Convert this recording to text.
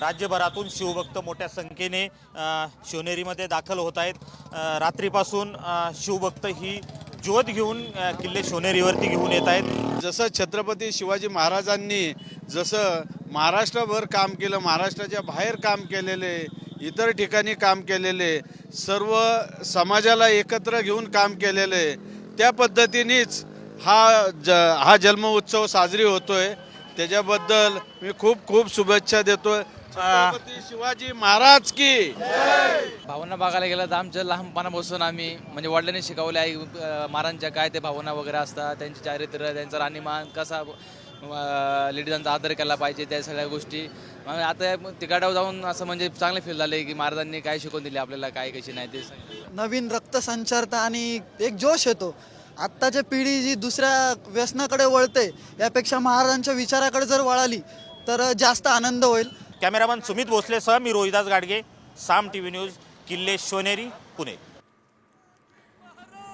राज्यभरातून शिवभक्त मोठ्या संख्येने शिवनेरीमध्ये दाखल होत आहेत। रात्रीपासून शिवभक्त ही ज्योत घेऊन किल्ले शिवनेरीवरती घेऊन येत आहेत। जसं छत्रपती शिवाजी महाराजांनी जसं महाराष्ट्रभर काम केलं, महाराष्ट्राच्या बाहेर काम केलेले, इतर ठिकाणी काम केलेले, सर्व समाजाला एकत्र घेऊन काम केलेले, त्या पद्धतीनेच हा जन्म उत्सव साजरी होतोय। त्याच्याबद्दल मी खूप खूप शुभेच्छा देतोय। छत्रपती शिवाजी महाराज की भावना बघायला गेलं तर आमच्या लहानपणापासून आम्ही म्हणजे वडिलांनी शिकवले आई महाराजांच्या काय ते भावना वगैरे असतात, त्यांची चारित्र्य, त्यांचा राहणीमान कसा लेडीजांचा आदर केला पाहिजे, त्या सगळ्या गोष्टी आता तिकडे जाऊन असं म्हणजे चांगले फील झाले की महाराजांनी काय शिकवून दिले आपल्याला, काय कशी नाही ते नवीन रक्त संचारतं आणि एक जोश येतो। आत्ताची पिढी जी दुसऱ्या व्यसनाकडे वळते यापेक्षा महाराजांच्या विचाराकडे जर वळाली तर जास्त आनंद होईल। कॅमेरामन सुमित भोसलेसह मी रोहिदास गाडगे, साम टीव्ही न्यूज, किल्ले शिवनेरी, पुणे।